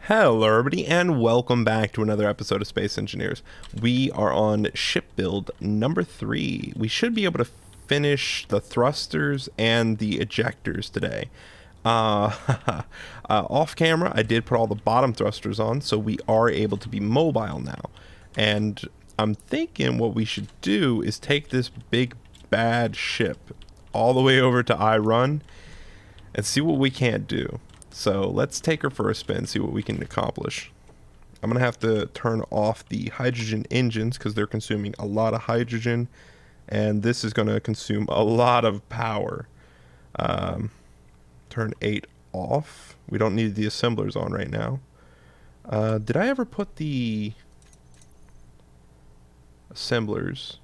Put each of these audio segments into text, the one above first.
Hello everybody and welcome back to another episode of Space Engineers. We are on ship build number 3. We should be able to finish the thrusters and the ejectors today. Off camera I did put all the bottom thrusters on, so we are able to be mobile now. And I'm thinking what we should do is take this big bad ship all the way over to iRun and see what we can't do. So let's take her for a spin, see what we can accomplish. I'm going to have to turn off the hydrogen engines because they're consuming a lot of hydrogen, and this is going to consume a lot of power. Turn 8 off. We don't need the assemblers on right now. Did I ever put the assemblers,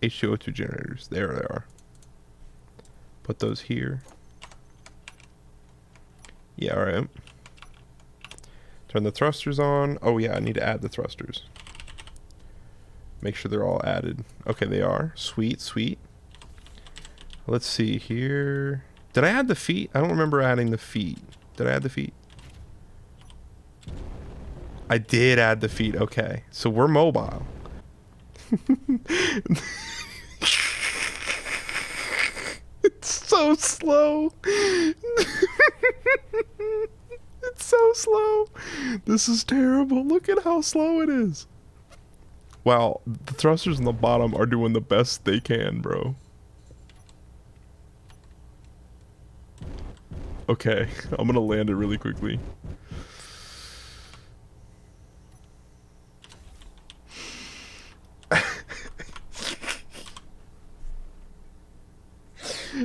H2O2 generators? There they are. Put those here. Yeah, alright. Turn the thrusters on. Oh yeah, I need to add the thrusters. Make sure they're all added. Okay, they are. Sweet, sweet. Let's see here. Did I add the feet? I don't remember adding the feet. Did I add the feet? I did add the feet. Okay, so we're mobile. It's so slow. It's so slow. This is terrible. Look at how slow it is. Wow, the thrusters on the bottom are doing the best they can, bro. Okay, I'm gonna land it really quickly.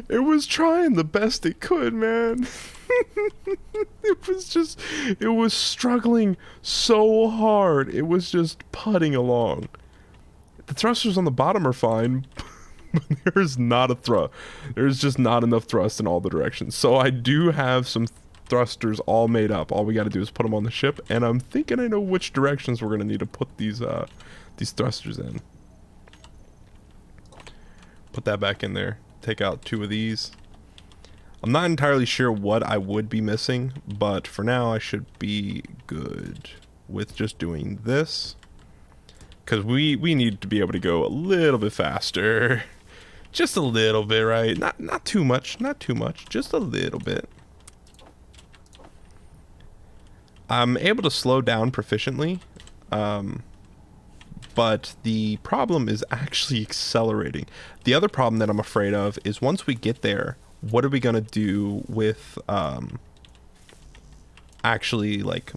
It was trying the best it could, man. It was struggling so hard. It was just putting along. The thrusters on the bottom are fine, but there's just not enough thrust in all the directions. So I do have some thrusters all made up. All we got to do is put them on the ship, and I'm thinking I know which directions we're going to need to put these thrusters in. Put that back in there. Take out 2 of these. I'm not entirely sure what I would be missing, but for now I should be good with just doing this, because we need to be able to go a little bit faster. Just a little bit, right? Not too much, just a little bit. I'm able to slow down proficiently, but the problem is actually accelerating. The other problem that I'm afraid of is once we get there, what are we gonna do with actually, like,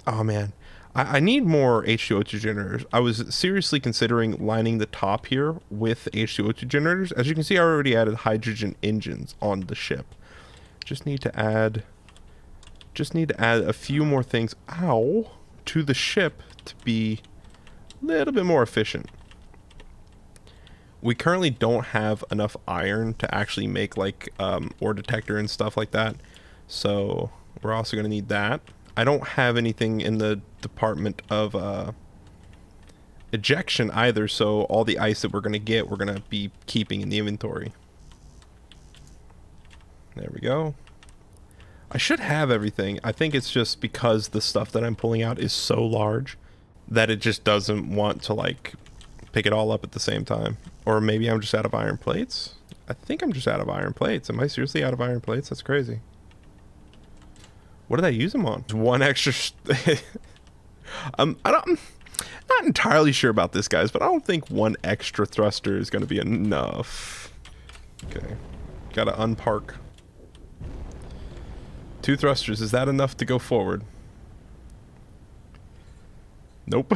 oh man, I need more H2O2 generators. I was seriously considering lining the top here with H2O2 generators. As you can see, I already added hydrogen engines on the ship. Just need to add a few more things, ow, to the ship to be a little bit more efficient. We currently don't have enough iron to actually make like ore detector and stuff like that, so we're also going to need that. I don't have anything in the department of ejection either, so all the ice that we're going to get, we're going to be keeping in the inventory. There we go. I should have everything. I think it's just because the stuff that I'm pulling out is so large that it just doesn't want to like pick it all up at the same time. Or maybe I'm just out of iron plates. I think I'm just out of iron plates. Am I seriously out of iron plates? That's crazy. What did I use them on? One extra I'm not entirely sure about this, guys, but I don't think one extra thruster is going to be enough. Okay. Gotta unpark. 2 thrusters. Is that enough to go forward? Nope.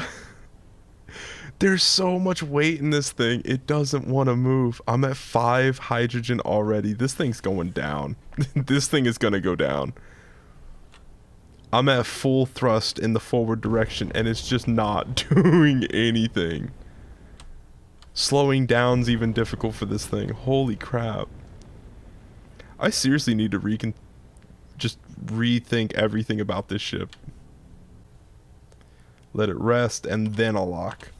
There's so much weight in this thing. It doesn't want to move. I'm at 5 hydrogen already. This thing's going down. This thing is going to go down. I'm at full thrust in the forward direction, and it's just not doing anything. Slowing down's even difficult for this thing. Holy crap. I seriously need to just rethink everything about this ship. Let it rest, and then I'll lock.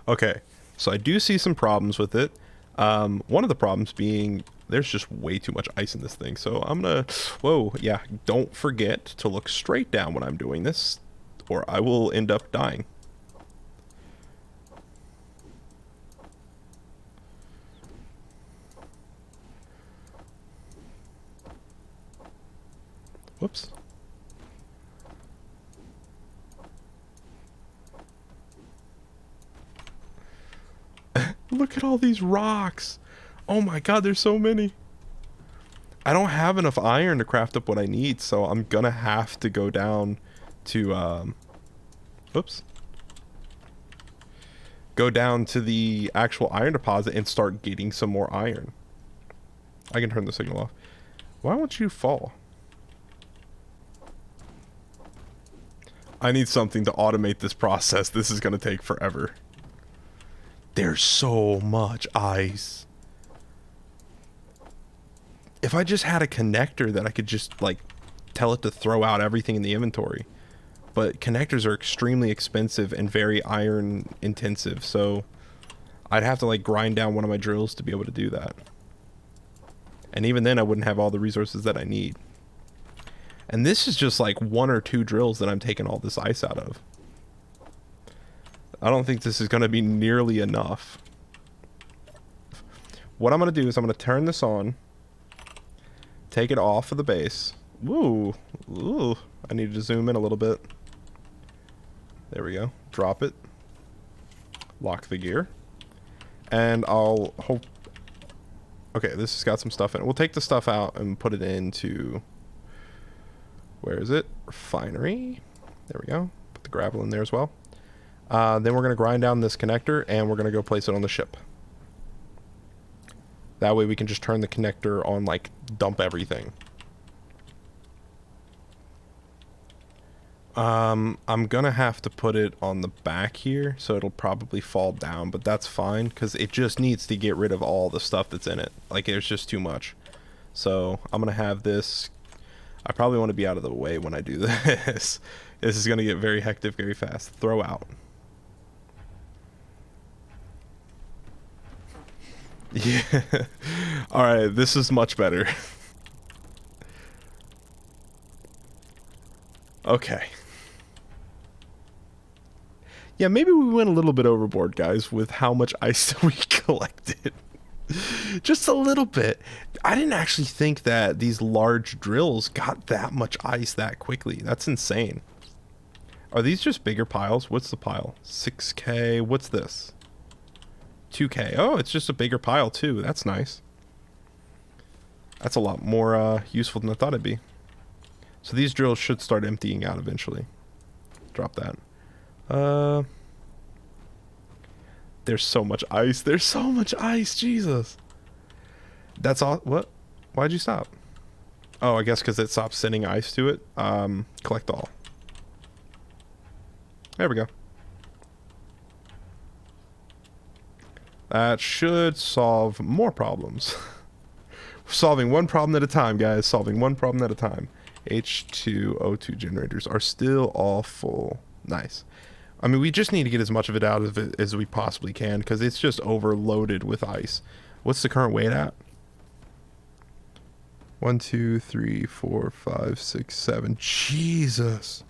Okay, so I do see some problems with it. One of the problems being There's just way too much ice in this thing. So I'm gonna, whoa, yeah, don't forget to look straight down when I'm doing this, or I will end up dying. Whoops. Look at all these rocks. Oh my god, there's so many. I don't have enough iron to craft up what I need, so I'm gonna have to go down to, oops. Go down to the actual iron deposit and start getting some more iron. I can turn the signal off. Why won't you fall? I need something to automate this process. This is gonna take forever. There's so much ice. If I just had a connector that I could just like tell it to throw out everything in the inventory. But connectors are extremely expensive and very iron intensive, so I'd have to like grind down one of my drills to be able to do that. And even then I wouldn't have all the resources that I need. And this is just like 1 or 2 drills that I'm taking all this ice out of. I don't think this is going to be nearly enough. What I'm going to do is I'm going to turn this on. Take it off of the base. Woo. Ooh. I need to zoom in a little bit. There we go. Drop it. Lock the gear. And I'll hope... Okay, this has got some stuff in it. We'll take the stuff out and put it into... Where is it? Refinery. There we go. Put the gravel in there as well. Then we're going to grind down this connector and we're going to go place it on the ship. That way we can just turn the connector on, like, dump everything. I'm going to have to put it on the back here, so it'll probably fall down, but that's fine, because it just needs to get rid of all the stuff that's in it. Like, there's just too much. So, I'm going to have this... I probably want to be out of the way when I do this. This is going to get very hectic very fast. Throw out. Yeah. Alright, this is much better. Okay. Yeah, maybe we went a little bit overboard, guys, with how much ice we collected. Just a little bit. I didn't actually think that these large drills got that much ice that quickly. That's insane. Are these just bigger piles? What's the pile? 6K. What's this? 2K. Oh, it's just a bigger pile too. That's nice. That's a lot more useful than I thought it'd be. So these drills should start emptying out eventually. Drop that. There's so much ice. There's so much ice. Jesus. That's all. What? Why'd you stop? Oh, I guess because it stopped sending ice to it. Collect all. There we go. That should solve more problems. We're solving one problem at a time, guys. Solving one problem at a time. H2O2 generators are still all full. Nice. I mean, we just need to get as much of it out of it as we possibly can, because it's just overloaded with ice. What's the current weight at? 1, 2, 3, 4, 5, 6, 7. Jesus.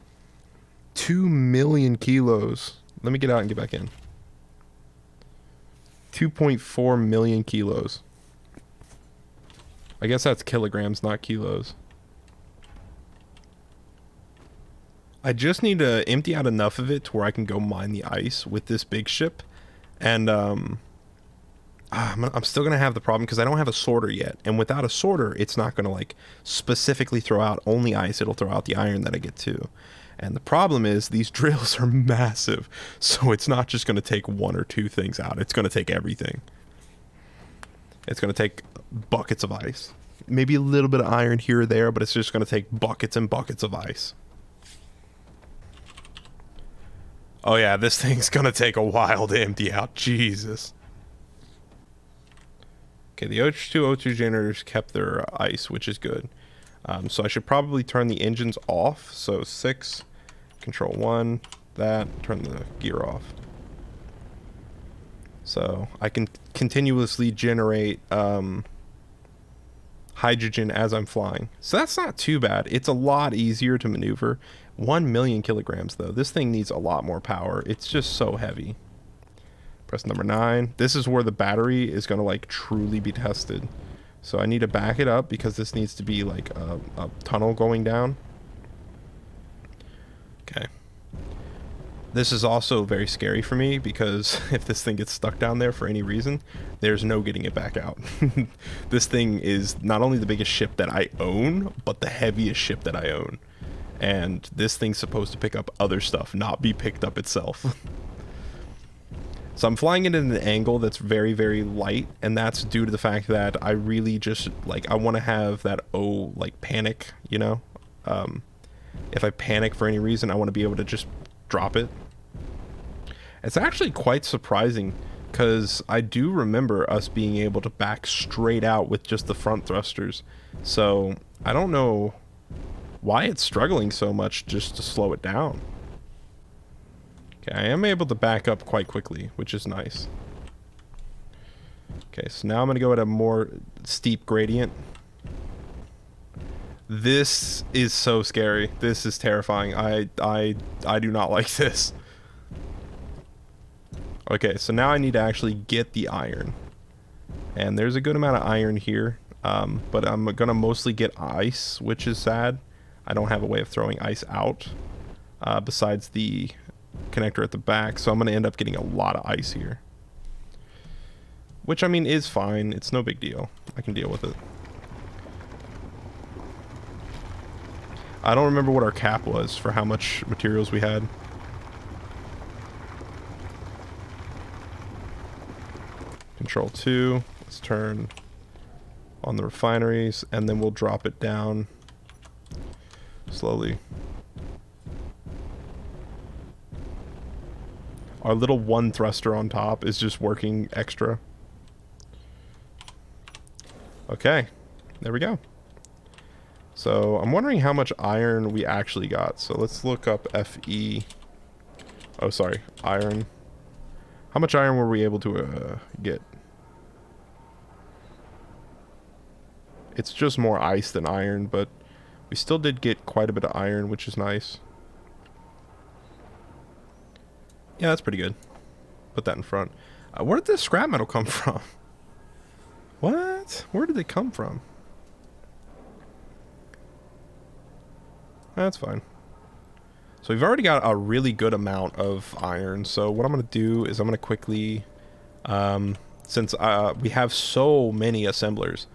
2 million kilos. Let me get out and get back in. 2.4 million kilos. I guess that's kilograms, not kilos. I just need to empty out enough of it to where I can go mine the ice with this big ship. And I'm still going to have the problem because I don't have a sorter yet. And without a sorter, it's not going to like specifically throw out only ice. It'll throw out the iron that I get too. And the problem is these drills are massive. So it's not just going to take 1 or 2 things out. It's going to take everything. It's going to take buckets of ice. Maybe a little bit of iron here or there, but it's just going to take buckets and buckets of ice. Oh yeah, this thing's going to take a while to empty out. Jesus. Okay, the H2O2 generators kept their ice, which is good. So I should probably turn the engines off. So 6, control 1, that, turn the gear off. So I can continuously generate hydrogen as I'm flying. So that's not too bad. It's a lot easier to maneuver. 1 million kilograms though. This thing needs a lot more power. It's just so heavy. Press number 9. This is where the battery is going to like truly be tested. So I need to back it up because this needs to be like a tunnel going down. Okay. This is also very scary for me because if this thing gets stuck down there for any reason, there's no getting it back out. This thing is not only the biggest ship that I own, but the heaviest ship that I own. And this thing's supposed to pick up other stuff, not be picked up itself. So I'm flying it at an angle that's very, very light, and that's due to the fact that I really just, like, I want to have that, like, panic, you know? If I panic for any reason, I want to be able to just drop it. It's actually quite surprising because I do remember us being able to back straight out with just the front thrusters. So I don't know why it's struggling so much just to slow it down. Okay, I am able to back up quite quickly, which is nice. Okay, so now I'm going to go at a more steep gradient. This is so scary. This is terrifying. I do not like this. Okay, so now I need to actually get the iron. And there's a good amount of iron here. But I'm going to mostly get ice, which is sad. I don't have a way of throwing ice out besides the connector at the back. So I'm going to end up getting a lot of ice here. Which, I mean, is fine. It's no big deal. I can deal with it. I don't remember what our cap was for how much materials we had. Control 2. Let's turn on the refineries, and then we'll drop it down slowly. Our little one thruster on top is just working extra. Okay, there we go. So I'm wondering how much iron we actually got. So let's look up Fe. Oh, sorry, iron. How much iron were we able to get? It's just more ice than iron, but we still did get quite a bit of iron, which is nice. Yeah, that's pretty good. Put that in front. Where did this scrap metal come from? What? Where did it come from? That's fine. So we've already got a really good amount of iron. So what I'm going to do is I'm going to quickly, since we have so many assemblers,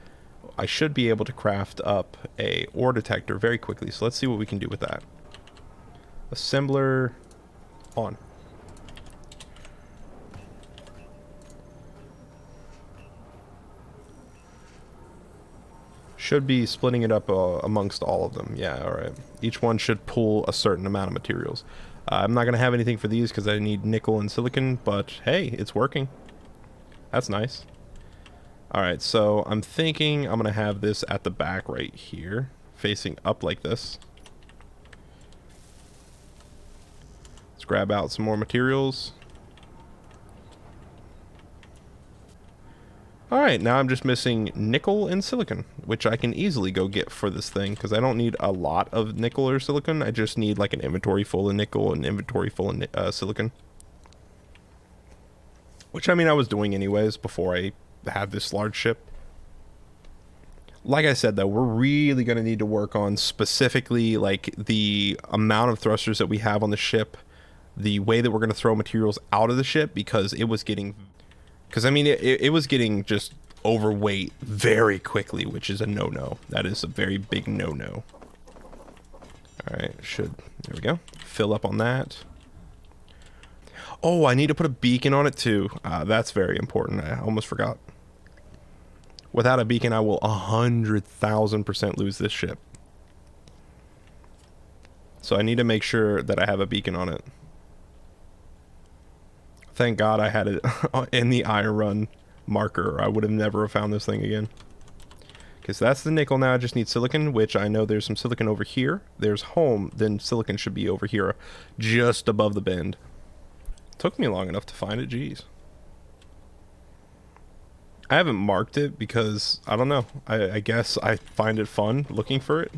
I should be able to craft up a ore detector very quickly. So let's see what we can do with that. Assembler on. Should be splitting it up amongst all of them. Yeah, alright. Each one should pull a certain amount of materials. I'm not going to have anything for these because I need nickel and silicon, but hey, it's working. That's nice. Alright, so I'm thinking I'm going to have this at the back right here, facing up like this. Let's grab out some more materials. Alright, now I'm just missing nickel and silicon, which I can easily go get for this thing, because I don't need a lot of nickel or silicon. I just need like an inventory full of nickel and inventory full of silicon. Which, I mean, I was doing anyways before I had this large ship. Like I said, though, we're really going to need to work on specifically like the amount of thrusters that we have on the ship, the way that we're going to throw materials out of the ship, because it was getting... Because, I mean, it was getting just overweight very quickly, which is a no-no. That is a very big no-no. Alright, there we go. Fill up on that. Oh, I need to put a beacon on it, too. That's very important. I almost forgot. Without a beacon, I will 100,000% lose this ship. So I need to make sure that I have a beacon on it. Thank God I had it in the iron run marker, or I would have never found this thing again. Okay, so that's the nickel now. I just need silicon, which I know there's some silicon over here. There's home, then silicon should be over here, just above the bend. Took me long enough to find it, geez. I haven't marked it because I don't know. I guess I find it fun looking for it.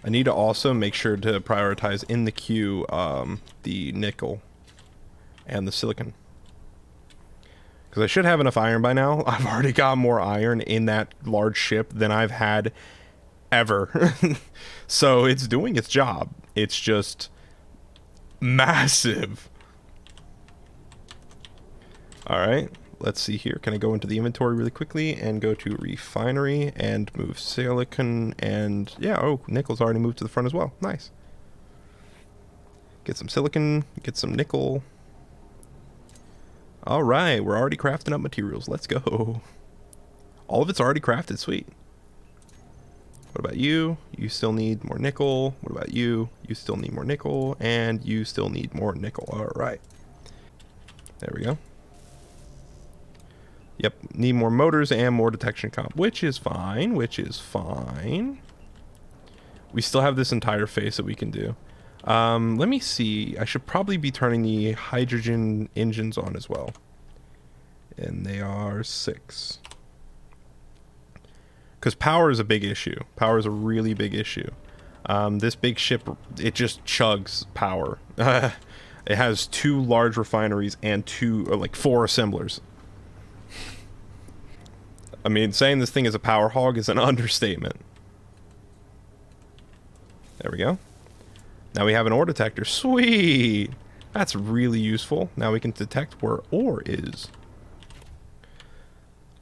I need to also make sure to prioritize in the queue the nickel and the silicon. Because I should have enough iron by now. I've already got more iron in that large ship than I've had ever. So it's doing its job. It's just massive. Alright, let's see here. Can I go into the inventory really quickly and go to refinery and move silicon and... yeah, oh, nickel's already moved to the front as well. Nice. Get some silicon, get some nickel. Alright, we're already crafting up materials. Let's go. All of it's already crafted. Sweet. What about you? You still need more nickel. What about you? You still need more nickel. And you still need more nickel. Alright. There we go. Yep, need more motors and more detection comp, which is fine, We still have this entire phase that we can do. Let me see. I should probably be turning the hydrogen engines on as well. And they are 6. Because power is a big issue. Power is a really big issue. This big ship, it just chugs power. It has 2 large refineries and 4 assemblers. I mean, saying this thing is a power hog is an understatement. There we go. Now we have an ore detector. Sweet! That's really useful. Now we can detect where ore is.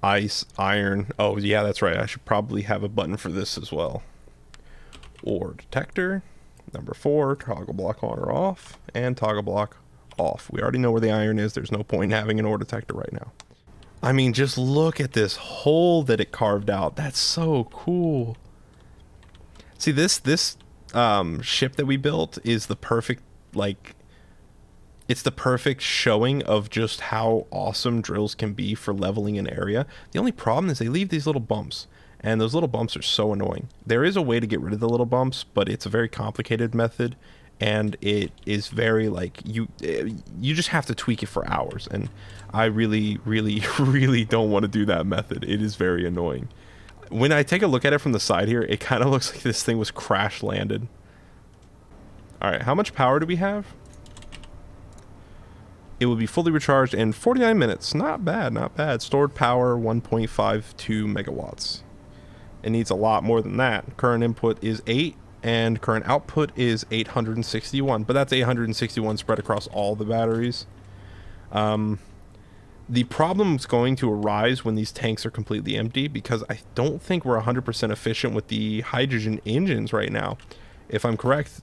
Ice, iron. Oh, yeah, that's right. I should probably have a button for this as well. Ore detector. Number 4, toggle block on or off. And toggle block off. We already know where the iron is. There's no point in having an ore detector right now. I mean, just look at this hole that it carved out. That's so cool. See, this ship that we built is the perfect, it's the perfect showing of just how awesome drills can be for leveling an area. The only problem is they leave these little bumps, and those little bumps are so annoying. There is a way to get rid of the little bumps, but it's a very complicated method, and it is very, you just have to tweak it for hours, and I really, really, really don't want to do that method. It is very annoying. When I take a look at it from the side here, it kind of looks like this thing was crash landed. Alright, how much power do we have? It will be fully recharged in 49 minutes. Not bad, not bad. Stored power, 1.52 megawatts. It needs a lot more than that. Current input is 8, and current output is 861. But that's 861 spread across all the batteries. The problem is going to arise when these tanks are completely empty, because I don't think we're 100% efficient with the hydrogen engines right now. If I'm correct...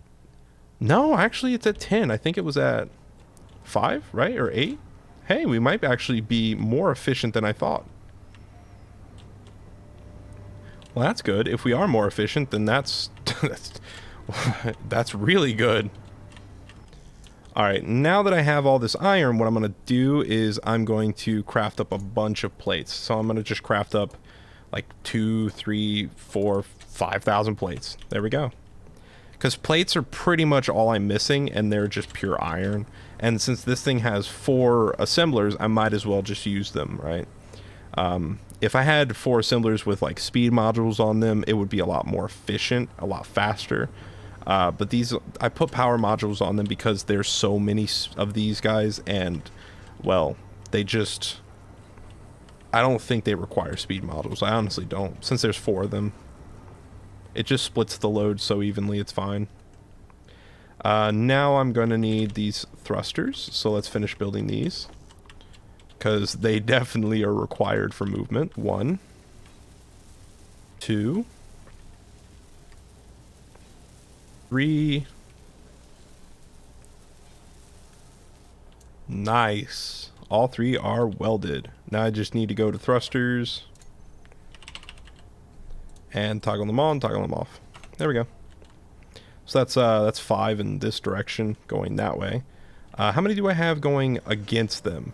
No, actually it's at 10. I think it was at 5, right? Or 8? Hey, we might actually be more efficient than I thought. Well, that's good. If we are more efficient, then that's that's really good. Alright, now that I have all this iron, what I'm going to do is I'm going to craft up a bunch of plates. So I'm going to just craft up like 2, 3, 4, 5,000 plates. There we go. Because plates are pretty much all I'm missing, and they're just pure iron. And since this thing has 4 assemblers, I might as well just use them, right? If I had 4 assemblers with like speed modules on them, it would be a lot more efficient, a lot faster. But these, I put power modules on them because there's so many of these guys, and, well, they just... I don't think they require speed modules. I honestly don't, since there's 4 of them. It just splits the load so evenly, it's fine. Now I'm going to need these thrusters, so let's finish building these. Because they definitely are required for movement. 1, 2, 3. Nice. All 3 are welded. Now I just need to go to thrusters and toggle them on, toggle them off. There we go. So that's 5 in this direction going that way. How many do I have going against them?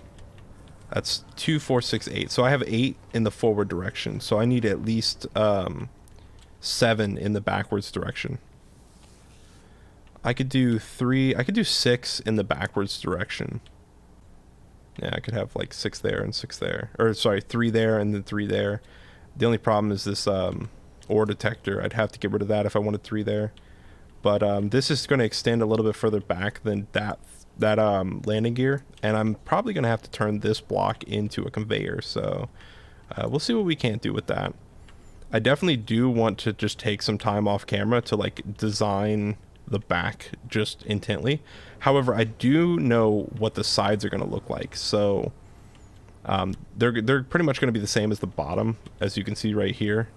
That's 2, 4, 6, 8. So I have 8 in the forward direction. So I need at least 7 in the backwards direction. I could do 3. I could do 6 in the backwards direction. Yeah, I could have like 6 there and 6 there. Or sorry, 3 there and then 3 there. The only problem is this ore detector. I'd have to get rid of that if I wanted 3 there. But this is going to extend a little bit further back than that landing gear. And I'm probably going to have to turn this block into a conveyor. So we'll see what we can't do with that. I definitely do want to just take some time off camera to like design the back just intently. However, I do know what the sides are going to look like. So they're pretty much going to be the same as the bottom, as you can see right here.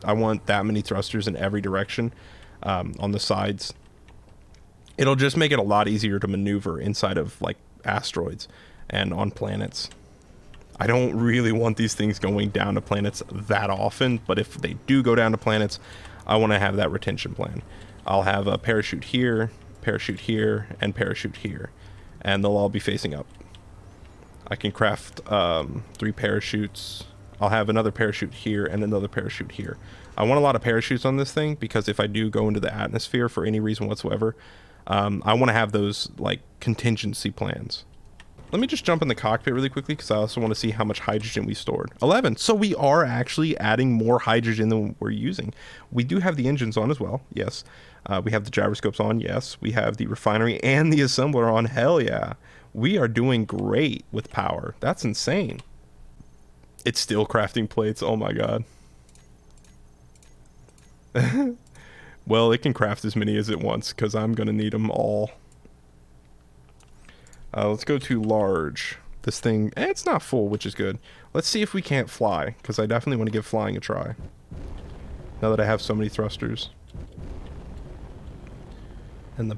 I want that many thrusters in every direction on the sides. It'll just make it a lot easier to maneuver inside of like asteroids and on planets. I don't really want these things going down to planets that often, but if they do go down to planets, I want to have that retention plan. I'll have a parachute here, and parachute here, and they'll all be facing up. I can craft 3 parachutes. I'll have another parachute here and another parachute here. I want a lot of parachutes on this thing because if I do go into the atmosphere for any reason whatsoever, I want to have those like contingency plans. Let me just jump in the cockpit really quickly because I also want to see how much hydrogen we stored. 11. So we are actually adding more hydrogen than we're using. We do have the engines on as well. Yes. We have the gyroscopes on. Yes. We have the refinery and the assembler on. Hell yeah. We are doing great with power. That's insane. It's still crafting plates. Oh my god. Well, it can craft as many as it wants because I'm going to need them all. Let's go to large. This thing, it's not full, which is good. Let's see if we can't fly, because I definitely want to give flying a try. Now that I have so many thrusters. And the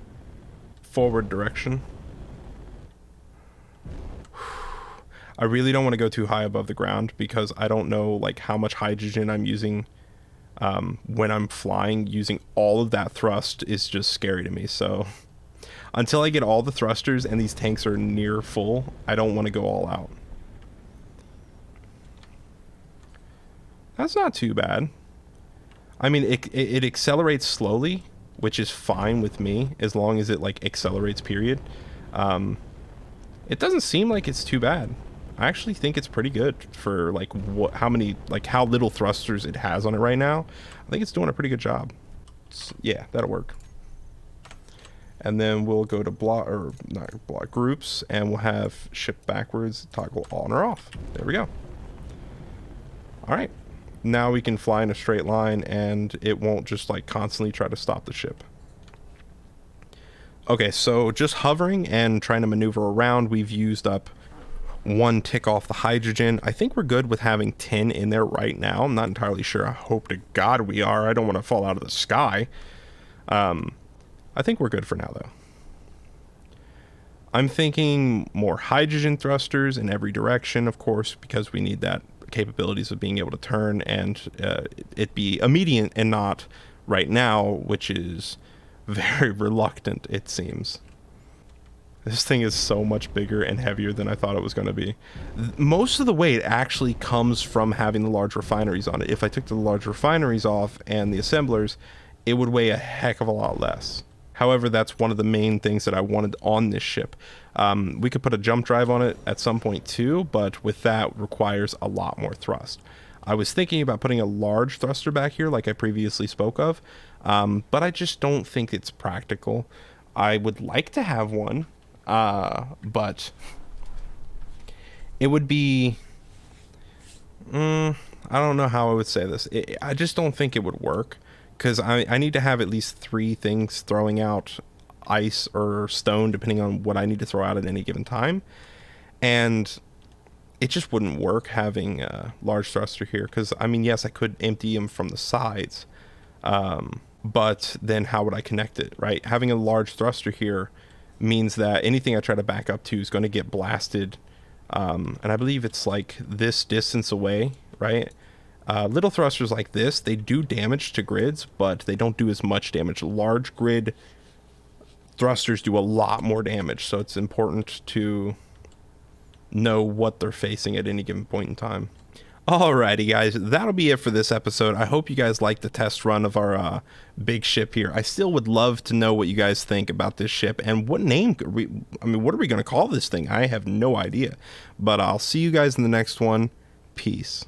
forward direction. I really don't want to go too high above the ground, because I don't know like how much hydrogen I'm using when I'm flying. Using all of that thrust is just scary to me, so... Until I get all the thrusters and these tanks are near full, I don't want to go all out. That's not too bad. I mean, it accelerates slowly, which is fine with me, as long as it, like, accelerates, period. It doesn't seem like it's too bad. I actually think it's pretty good for, like, how little thrusters it has on it right now. I think it's doing a pretty good job. Yeah, that'll work. And then we'll go to not block groups, and we'll have ship backwards, toggle on or off. There we go. All right. Now we can fly in a straight line, and it won't just like constantly try to stop the ship. Okay, so just hovering and trying to maneuver around, we've used up 1 tick off the hydrogen. I think we're good with having 10 in there right now. I'm not entirely sure. I hope to God we are. I don't want to fall out of the sky. I think we're good for now, though. I'm thinking more hydrogen thrusters in every direction, of course, because we need that capabilities of being able to turn and it be immediate and not right now, which is very reluctant, it seems. This thing is so much bigger and heavier than I thought it was going to be. Most of the weight actually comes from having the large refineries on it. If I took the large refineries off and the assemblers, it would weigh a heck of a lot less. However, that's one of the main things that I wanted on this ship. We could put a jump drive on it at some point too, but with that requires a lot more thrust. I was thinking about putting a large thruster back here like I previously spoke of, but I just don't think it's practical. I would like to have one, but it would be... I don't know how I would say this. I just don't think it would work. Because I need to have at least 3 things throwing out ice or stone, depending on what I need to throw out at any given time. And it just wouldn't work having a large thruster here. Because, I mean, yes, I could empty them from the sides. But then how would I connect it, right? Having a large thruster here means that anything I try to back up to is going to get blasted. And I believe it's like this distance away, right? Little thrusters like this, they do damage to grids, but they don't do as much damage. Large grid thrusters do a lot more damage, so it's important to know what they're facing at any given point in time. Alrighty, guys, that'll be it for this episode. I hope you guys liked the test run of our big ship here. I still would love to know what you guys think about this ship and what name. What are we going to call this thing? I have no idea. But I'll see you guys in the next one. Peace.